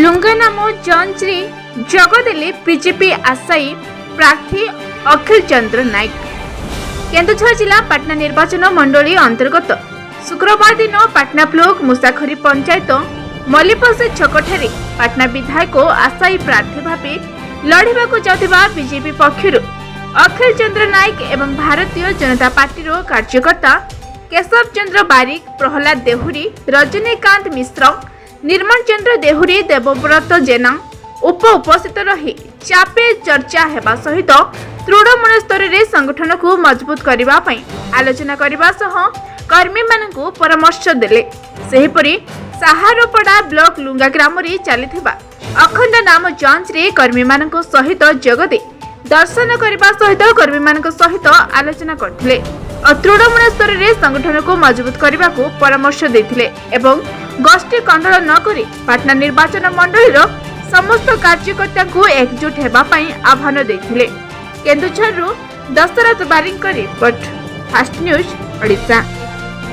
ଲୁଙ୍ଗାନାମ ଜଞ୍ଜରେ ଯୋଗଦେଲେ ବିଜେପି ଆଶାୟୀ ପ୍ରାର୍ଥୀ ଅଖିଳ ଚନ୍ଦ୍ର ନାୟକ। କେନ୍ଦୁଝର ଜିଲ୍ଲା ପାଟନା ନିର୍ବାଚନ ମଣ୍ଡଳୀ ଅନ୍ତର୍ଗତ ଶୁକ୍ରବାର ଦିନ ପାଟନା ବ୍ଲକ ମୁସାଖରୀ ପଞ୍ଚାୟତ ମଲ୍ଲିପସେ ଛକଠାରେ ପାଟନା ବିଧାୟକ ଆଶାୟୀ ପ୍ରାର୍ଥୀ ଭାବେ ଲଢ଼ିବାକୁ ଯାଉଥିବା ବିଜେପି ପକ୍ଷରୁ ଅଖିଳ ଚନ୍ଦ୍ର ନାୟକ ଏବଂ ଭାରତୀୟ ଜନତା ପାର୍ଟିର କାର୍ଯ୍ୟକର୍ତ୍ତା କେଶବ ଚନ୍ଦ୍ର ବାରିକ, ପ୍ରହ୍ଲାଦ ଦେହୁରୀ, ରଜନୀକାନ୍ତ ମିଶ୍ର, ନିର୍ମଳ ଚନ୍ଦ୍ର ଦେହୁରୀ, ଦେବବ୍ରତ ଜେନା ଉପସ୍ଥିତ ରହି ଚାପେ ଚର୍ଚ୍ଚା ହେବା ସହିତ ତୃଣମୂଳ ସ୍ତରରେ ସଂଗଠନକୁ ମଜବୁତ କରିବା ପାଇଁ ଆଲୋଚନା କରିବା ସହ କର୍ମୀମାନଙ୍କୁ ପରାମର୍ଶ ଦେଲେ। ସେହିପରି ସାହାରପଡ଼ା ବ୍ଲକ ଲୁଙ୍ଗା ଗ୍ରାମରେ ଚାଲିଥିବା ଅଖଣ୍ଡ ନାମ ଯାଞ୍ଚରେ କର୍ମୀମାନଙ୍କ ସହିତ ଯୋଗଦେଇ ଦର୍ଶନ କରିବା ସହିତ କର୍ମୀମାନଙ୍କ ସହିତ ଆଲୋଚନା କରିଥିଲେ ଓ ତୃଣମୂଳ ସ୍ତରରେ ସଂଗଠନକୁ ମଜବୁତ କରିବାକୁ ପରାମର୍ଶ ଦେଇଥିଲେ ଏବଂ ଗୋଷ୍ଠୀ କନ୍ଦଳ ନ କରି ପାଟନା ନିର୍ବାଚନ ମଣ୍ଡଳୀର ସମସ୍ତ କାର୍ଯ୍ୟକର୍ତ୍ତାଙ୍କୁ ଏକଜୁଟ ହେବା ପାଇଁ ଆହ୍ୱାନ ଦେଇଥିଲେ। କେନ୍ଦୁଝରରୁ ଦଶରଥ ବାରିକଙ୍କ ରିପୋର୍ଟ, ଫାଷ୍ଟ ନ୍ୟୁଜ୍ ଓଡ଼ିଶା।